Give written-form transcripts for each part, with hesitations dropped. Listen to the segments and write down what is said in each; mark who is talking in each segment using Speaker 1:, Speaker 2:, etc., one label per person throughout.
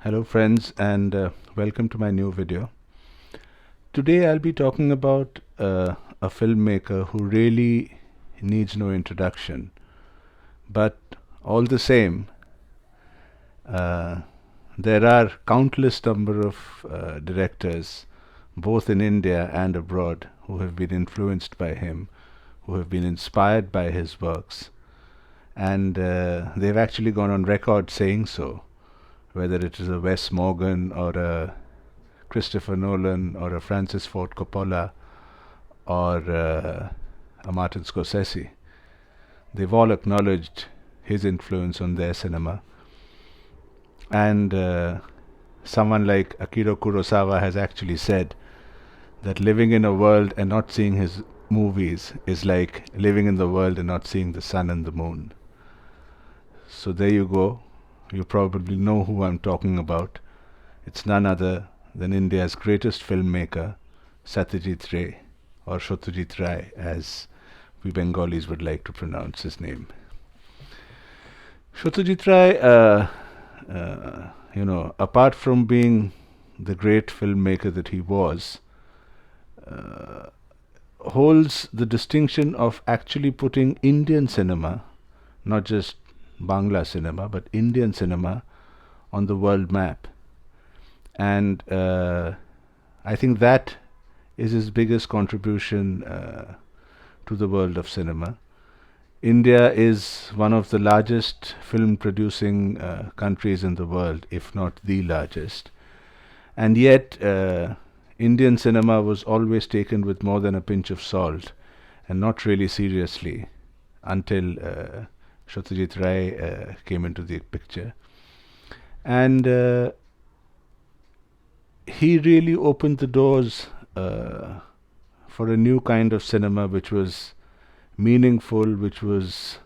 Speaker 1: Hello friends and welcome to my new video. Today I'll be talking about a filmmaker who really needs no introduction, but all the same uh, there are countless number of directors both in India and abroad who have been influenced by him, who have been inspired by his works, and they've actually gone on record saying so, whether it is a Wes Morgan or a Christopher Nolan or a Francis Ford Coppola or a Martin Scorsese. They've all acknowledged his influence on their cinema. And someone like Akira Kurosawa has actually said that living in a world and not seeing his movies is like living in the world and not seeing the sun and the moon. So there you go. You probably know who I'm talking about. It's none other than India's greatest filmmaker, Satyajit Ray, or Satyajit Ray, as we Bengalis would like to pronounce his name. Satyajit Ray, apart from being the great filmmaker that he was, holds the distinction of actually putting Indian cinema, not just Bangla cinema, but Indian cinema, on the world map. And I think that is his biggest contribution to the world of cinema. India is one of the largest film producing countries in the world, if not the largest. And yet, Indian cinema was always taken with more than a pinch of salt and not really seriously until Satyajit Ray came into the picture. And he really opened the doors for a new kind of cinema which was meaningful, which was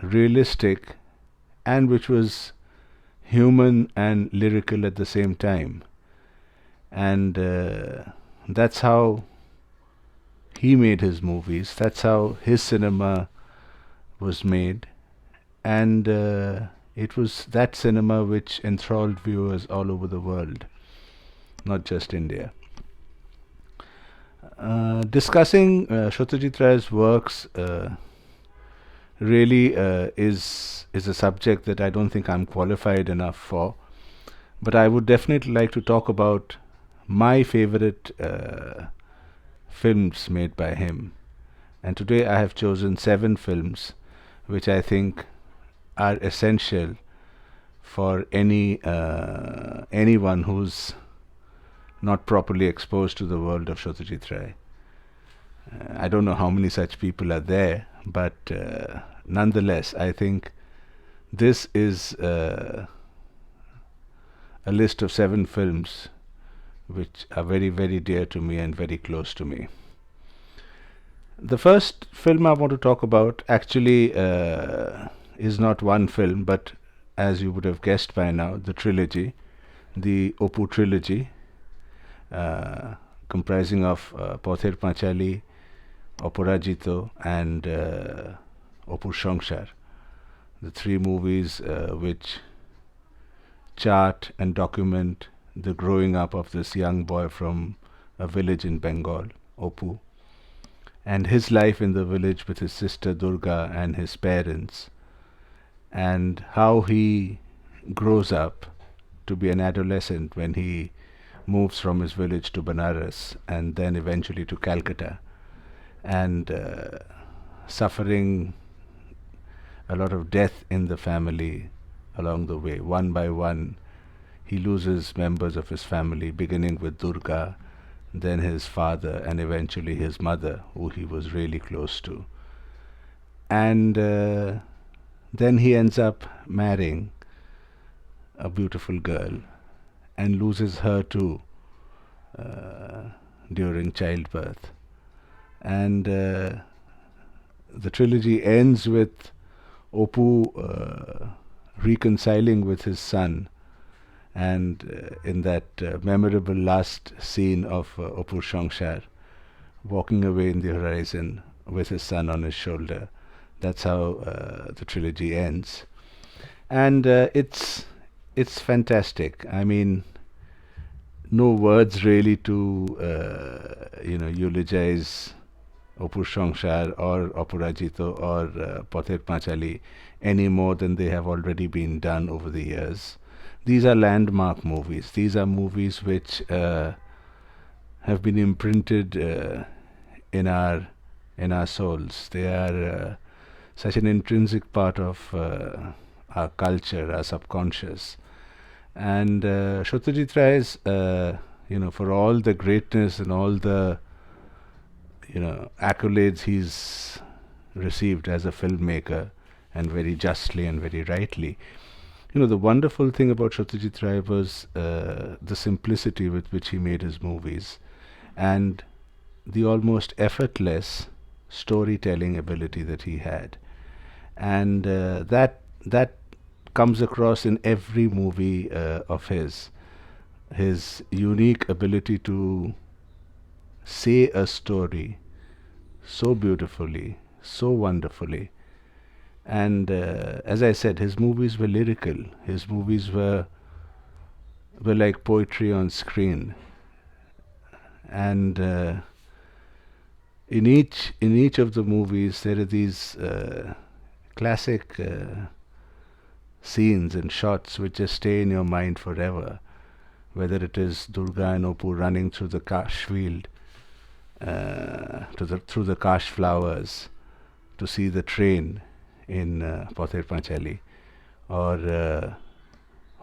Speaker 1: realistic, and which was human and lyrical at the same time. And that's how he made his movies, that's how his cinema was made, and it was that cinema which enthralled viewers all over the world, not just India. Discussing Satyajit Ray's works really is a subject that I don't think I'm qualified enough for, but I would definitely like to talk about my favorite films made by him. And today I have chosen 7 films which I think are essential for anyone who's not properly exposed to the world of Satyajit Ray. I don't know how many such people are there, but nonetheless, I think this is a list of 7 films which are very, very dear to me and very close to me. The first film I want to talk about actually is not one film, but as you would have guessed by now, the trilogy, the Opu trilogy, comprising of Pother Panchali, Oporajito, and Opur Shongshar, the 3 movies which chart and document the growing up of this young boy from a village in Bengal, Opu, and his life in the village with his sister Durga and his parents, and how he grows up to be an adolescent when he moves from his village to Banaras and then eventually to Calcutta, and suffering a lot of death in the family along the way. One by one, he loses members of his family, beginning with Durga, then his father, and eventually his mother, who he was really close to. And then he ends up marrying a beautiful girl and loses her too during childbirth. And the trilogy ends with Opu reconciling with his son, and in that memorable last scene of Opur Shongshar walking away in the horizon with his son on his shoulder. That's how the trilogy ends. And it's fantastic. I mean, no words really to eulogize Opur Shongshar or Opurajito or Pather Panchali any more than they have already been done over the years. These are landmark movies. These are movies which have been imprinted in our souls. They are such an intrinsic part of our culture, our subconscious. And Satyajit Ray's, for all the greatness and all the accolades he's received as a filmmaker, and very justly and very rightly. The wonderful thing about Satyajit Ray was the simplicity with which he made his movies, and the almost effortless storytelling ability that he had, and that comes across in every movie of his. His unique ability to say a story so beautifully, so wonderfully. And as I said, his movies were lyrical. His movies were like poetry on screen. And in each of the movies, there are these classic scenes and shots which just stay in your mind forever. Whether it is Durga and Opur running through the Kash field, through the Kash flowers, to see the train in Pather Panchali, or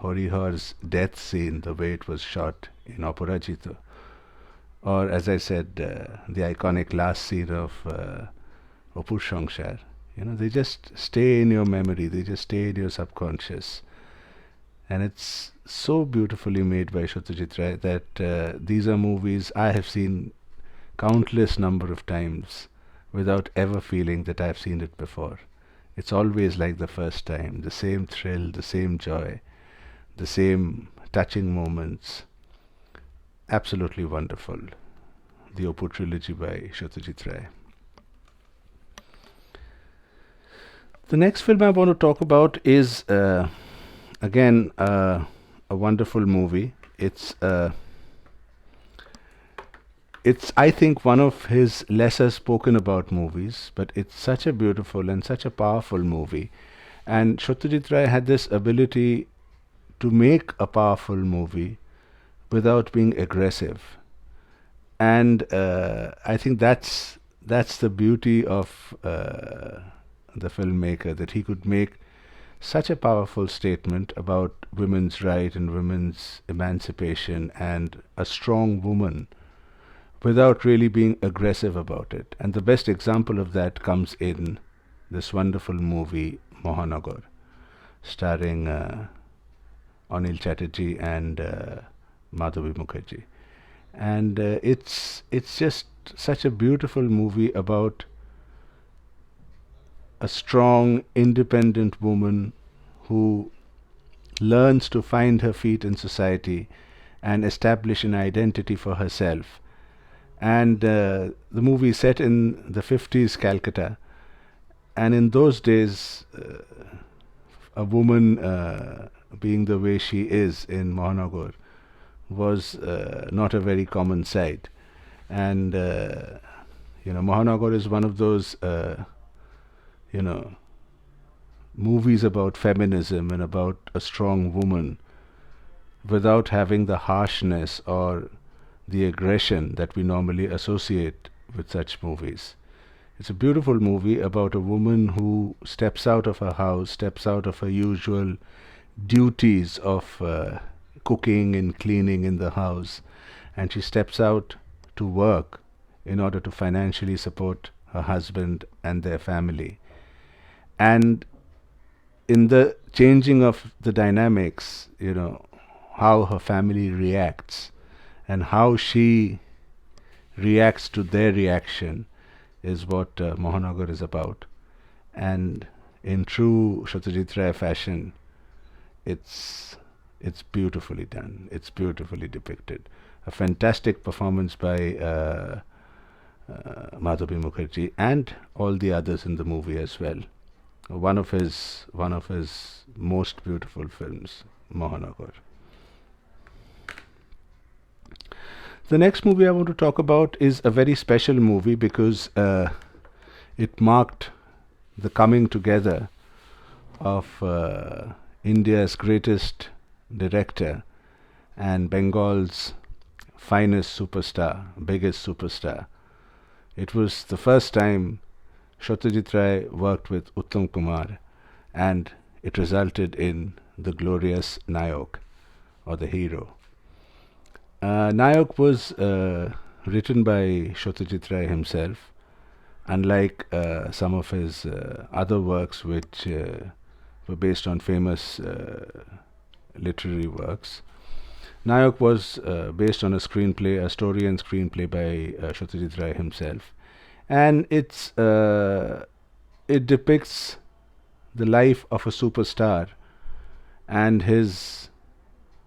Speaker 1: Horihar's death scene, the way it was shot in Opurajito, or as I said, the iconic last scene of Opur Shongshar. They just stay in your memory, they just stay in your subconscious. And it's so beautifully made by Satyajit Ray that these are movies I have seen countless number of times without ever feeling that I've seen it before. It's always like the first time, the same thrill, the same joy, the same touching moments. Absolutely wonderful. The Opur trilogy by Satyajit Ray. The next film I want to talk about is again a wonderful movie. It's I think one of his lesser spoken about movies, but it's such a beautiful and such a powerful movie. And Satyajit Ray had this ability to make a powerful movie without being aggressive. And I think that's the beauty of the filmmaker, that he could make such a powerful statement about women's right and women's emancipation and a strong woman without really being aggressive about it. And the best example of that comes in this wonderful movie Mohanagar, starring Anil Chatterjee and Madhavi Mukherjee. And it's just such a beautiful movie about a strong, independent woman who learns to find her feet in society and establish an identity for herself. And the movie is set in the 50s Calcutta, and in those days a woman being the way she is in Mohanagar was not a very common sight. And Mohanagar is one of those movies about feminism and about a strong woman without having the harshness or the aggression that we normally associate with such movies. It's a beautiful movie about a woman who steps out of her house, steps out of her usual duties of cooking and cleaning in the house, and she steps out to work in order to financially support her husband and their family. And in the changing of the dynamics, how her family reacts and how she reacts to their reaction is what Mohanagar is about. And in true Satyajit Ray fashion, it's beautifully done. It's beautifully depicted. A fantastic performance by Madhavi Mukherjee and all the others in the movie as well. one of his most beautiful films, Mohanagar. The next movie I want to talk about is a very special movie because it marked the coming together of India's greatest director and Bengal's finest superstar, biggest superstar. It was the first time Satyajit Ray worked with Uttam Kumar, and it resulted in the glorious Nayok, or the hero. Nayok was written by Satyajit Ray himself, unlike some of his other works which were based on famous literary works. Nayok was based on a screenplay, a story and screenplay by Satyajit Ray himself, and it depicts the life of a superstar and his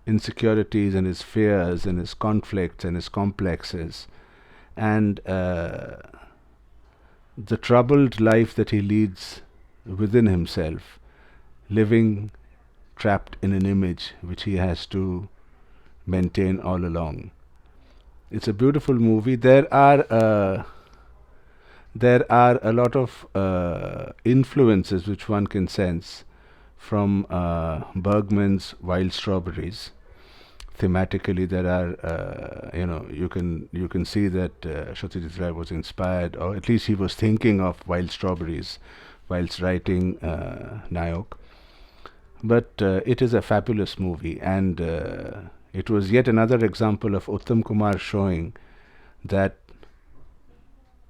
Speaker 1: insecurities and his fears and his conflicts and his complexes, and the troubled life that he leads within himself, living trapped in an image which he has to maintain all along. It's a beautiful movie. There are a lot of influences which one can sense from Bergman's Wild Strawberries. Thematically, there are you can see that Satyajit Ray was inspired, or at least he was thinking of Wild Strawberries whilst writing Nayok. But it is a fabulous movie, and it was yet another example of Uttam Kumar showing that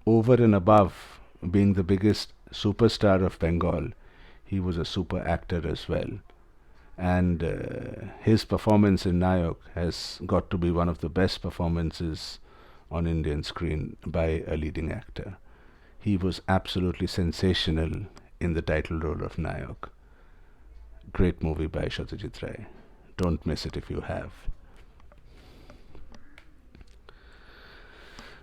Speaker 1: over and above being the biggest superstar of Bengal, he was a super actor as well. And his performance in Nayok has got to be one of the best performances on Indian screen by a leading actor. He was absolutely sensational in the title role of Nayok. Great movie by Satyajit Ray. Don't miss it if you have.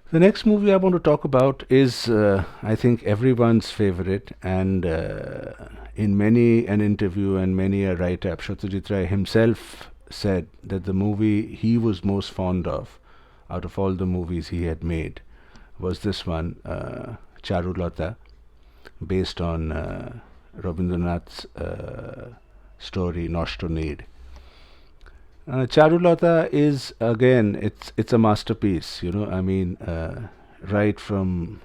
Speaker 1: The next movie I want to talk about is, I think, everyone's favorite, and in many an interview and many a write-up, Satyajit Ray himself said that the movie he was most fond of, out of all the movies he had made, was this one, Charulata, based on Rabindranath's story Nostranade. Charulata is, again, it's a masterpiece. I mean, right from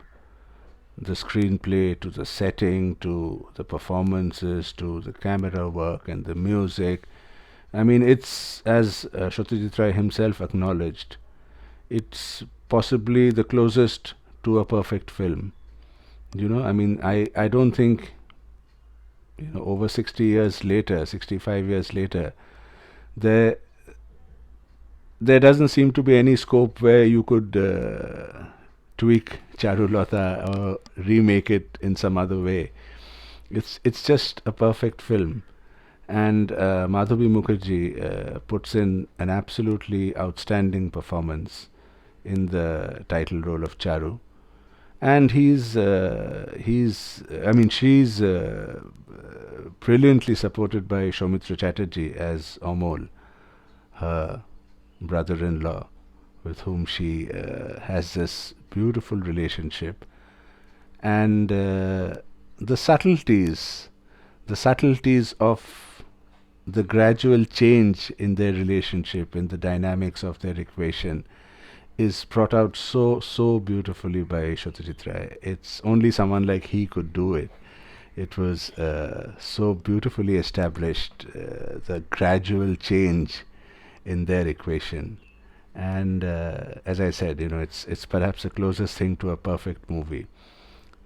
Speaker 1: the screenplay to the setting to the performances to the camera work and the music. I mean, it's, as Satyajit Ray himself acknowledged, it's possibly the closest to a perfect film. I mean, I don't think, over 60 years later, 65 years later, there doesn't seem to be any scope where you could tweak Charulata or remake it in some other way. It's just a perfect film, and Madhavi Mukherjee puts in an absolutely outstanding performance in the title role of Charu, and she's brilliantly supported by Soumitra Chatterjee as Amol, her brother-in-law, with whom she has this beautiful relationship. And the subtleties of the gradual change in their relationship, in the dynamics of their equation, is brought out so beautifully by Satyajit Ray. It's only someone like he could do it. It was so beautifully established, the gradual change in their equation. And as I said, it's perhaps the closest thing to a perfect movie.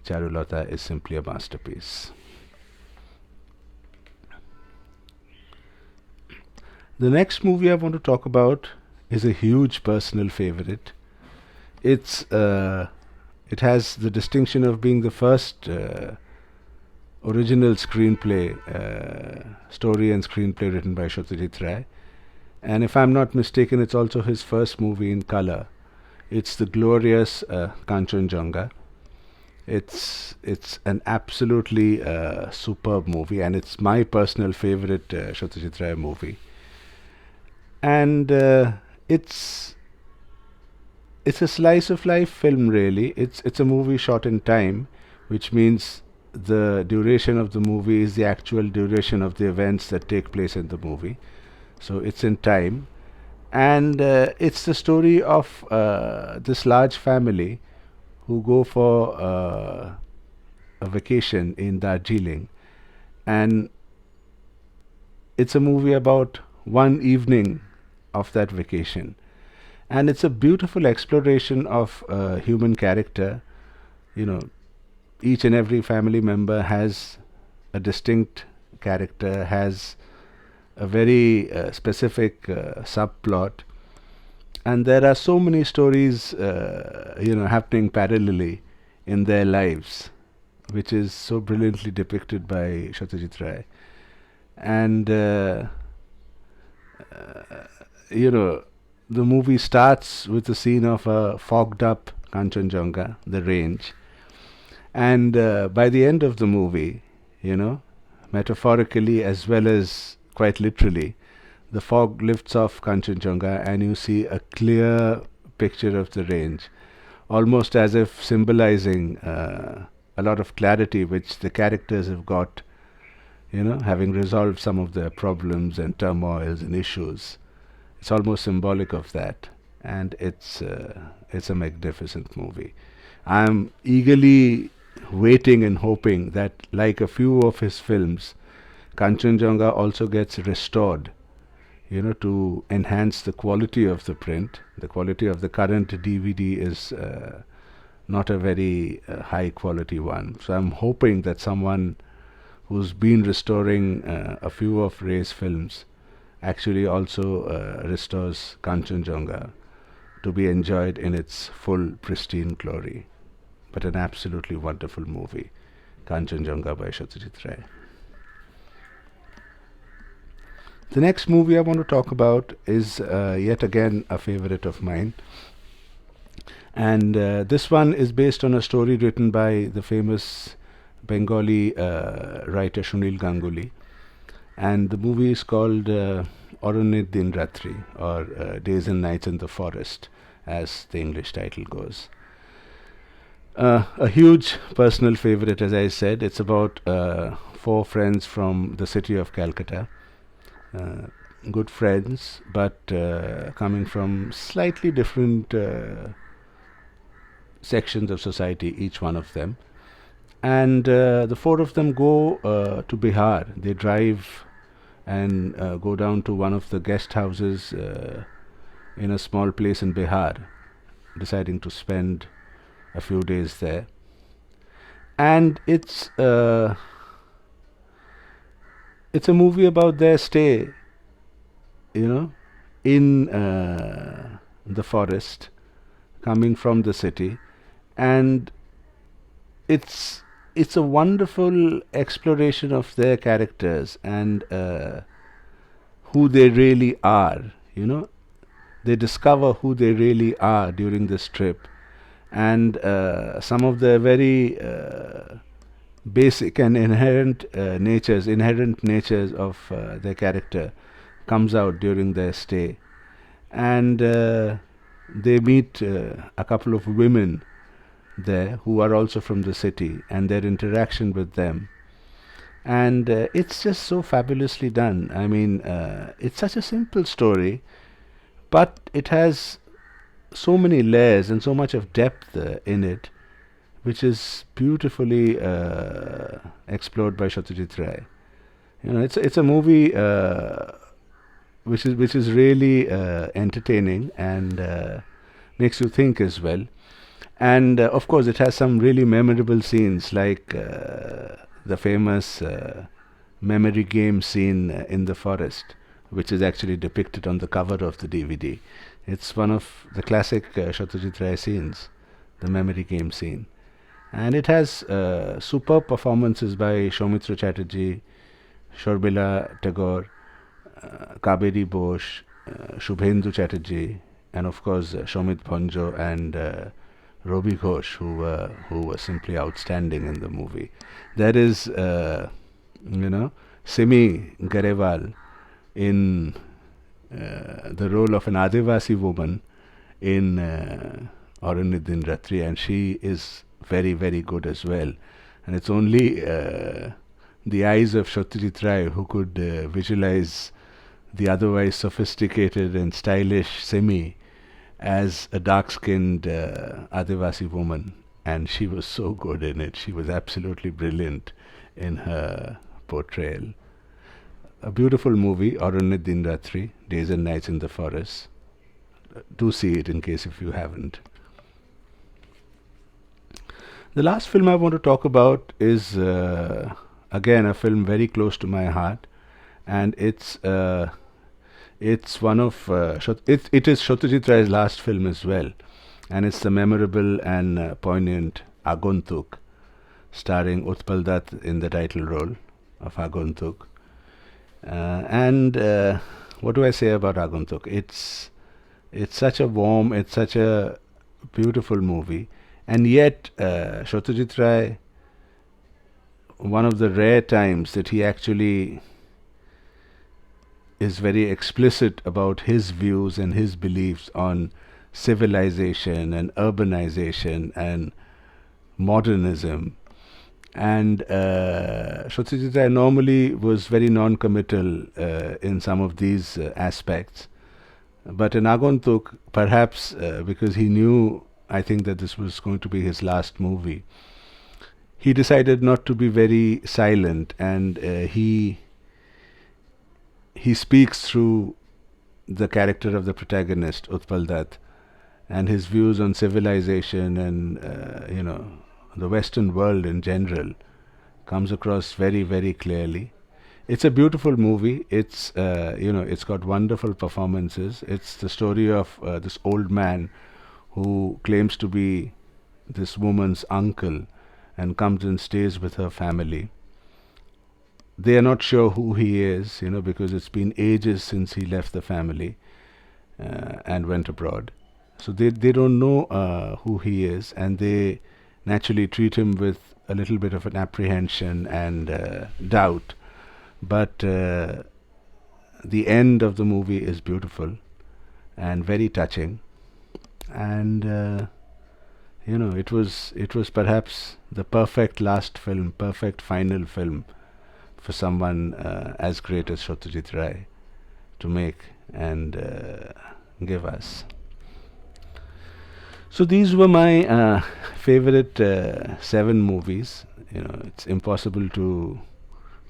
Speaker 1: Charulata is simply a masterpiece. The next movie I want to talk about is a huge personal favorite. It has the distinction of being the first original screenplay, story and screenplay written by Satyajit Ray. And if I'm not mistaken, it's also his first movie in color. It's the glorious Kanchenjunga. It's an absolutely superb movie, and it's my personal favorite Satyajit Ray movie. And it's it's a slice of life film, really. It's a movie shot in time, which means the duration of the movie is the actual duration of the events that take place in the movie. So it's in time, and it's the story of this large family who go for a vacation in Darjeeling, and it's a movie about one evening of that vacation, and it's a beautiful exploration of human character. You know, each and every family member has a distinct character, has a very specific subplot, and there are so many stories, happening parallelly in their lives, which is so brilliantly depicted by Satyajit Ray. And you know, the movie starts with the scene of a fogged up Kanchenjunga, the range, and by the end of the movie, metaphorically as well as quite literally, the fog lifts off Kanchenjunga and you see a clear picture of the range, almost as if symbolizing a lot of clarity which the characters have got, having resolved some of their problems and turmoils and issues. It's almost symbolic of that, and it's a magnificent movie. I'm eagerly waiting and hoping that, like a few of his films, Kanchenjunga also gets restored, to enhance the quality of the print. The quality of the current DVD is not a very high quality one. So I'm hoping that someone who's been restoring a few of Ray's films actually also restores Kanchenjunga to be enjoyed in its full pristine glory. But an absolutely wonderful movie, Kanchenjunga by Satyajit Ray. The next movie I want to talk about is yet again a favorite of mine, and this one is based on a story written by the famous Bengali writer Sunil Ganguly, and the movie is called Oronit Din Ratri, or Days and Nights in the Forest, as the English title goes. A huge personal favorite, as I said. It's about four friends from the city of Calcutta, good friends, but coming from slightly different sections of society, each one of them. And the four of them go to Bihar. They drive and go down to one of the guest houses in a small place in Bihar, deciding to spend a few days there. And it's a movie about their stay, in the forest, coming from the city, and it's a wonderful exploration of their characters and who they really are. They discover who they really are during this trip, and some of the very basic and inherent natures of their character comes out during their stay. And they meet a couple of women there who are also from the city, and their interaction with them. And it's just so fabulously done. I mean, it's such a simple story, but it has so many layers and so much of depth in it, which is beautifully explored by Satyajit Ray. It's a movie which is really entertaining and makes you think as well. And of course, it has some really memorable scenes, like the famous memory game scene in the forest, which is actually depicted on the cover of the DVD. It's one of the classic Satyajit Ray scenes, the memory game scene. And it has superb performances by Soumitra Chatterjee, Shormila Tagore, Kaveri Bose, Shubhendu Chatterjee, and of course Shomit Bhanjo and Robbie Ghosh, who was simply outstanding in the movie. There is, Simi Garewal in the role of an Adivasi woman in Arunyadin Ratri, and she is very, very good as well. And it's only the eyes of Satyajit Ray who could visualize the otherwise sophisticated and stylish Simi as a dark-skinned Adivasi woman, and she was so good in it. She was absolutely brilliant in her portrayal. A beautiful movie, Arunyat Din Ratri, Days and Nights in the Forest. Do see it in case if you haven't. The last film I want to talk about is again a film very close to my heart, and it's one of it is Satyajit Ray's last film as well, and it's the memorable and poignant Agontuk, starring Utpal Dutt in the title role of Agontuk. What do I say about Agontuk? It's such a warm, it's such a beautiful movie, and yet Satyajit Ray, one of the rare times that he actually is very explicit about his views and his beliefs on civilization and urbanization and modernism. And Satyajit Ray normally was very non-committal in some of these aspects. But in Agontuk, perhaps because he knew, I think, that this was going to be his last movie, he decided not to be very silent, and he speaks through the character of the protagonist, Utpal Dutt, and his views on civilization and the Western world in general comes across very, very clearly. It's a beautiful movie. It's it's got wonderful performances. It's the story of this old man who claims to be this woman's uncle and comes and stays with her family. They are not sure who he is, because it's been ages since he left the family and went abroad. So they don't know who he is, and they naturally treat him with a little bit of an apprehension and doubt. But the end of the movie is beautiful and very touching, and it was perhaps the perfect last film, perfect final film for someone as great as Satyajit Ray to make and give us. So these were my favorite 7 movies. It's impossible to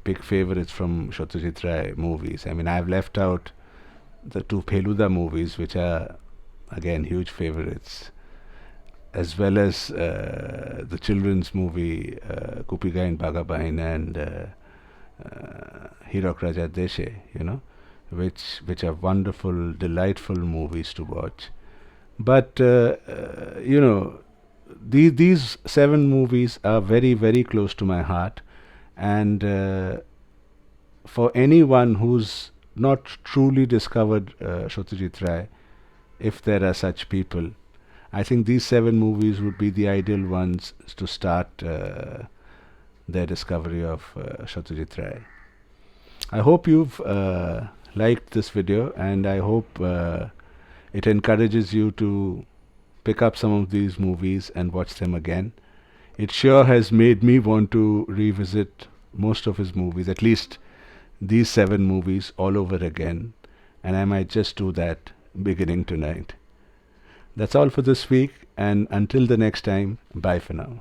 Speaker 1: pick favorites from Satyajit Ray movies. I mean, I've left out the 2 Feluda movies, which are again huge favorites, as well as the children's movie Kupiga in Bagabain and Hirok Raja Deshe, which are wonderful, delightful movies to watch. But these 7 movies are very, very close to my heart, and for anyone who's not truly discovered Satyajit Ray, if there are such people, I think these 7 movies would be the ideal ones to start their discovery of Satyajit Ray. I hope you've liked this video, and I hope it encourages you to pick up some of these movies and watch them again. It sure has made me want to revisit most of his movies, at least these 7 movies, all over again, and I might just do that beginning tonight. That's all for this week, and until the next time, bye for now.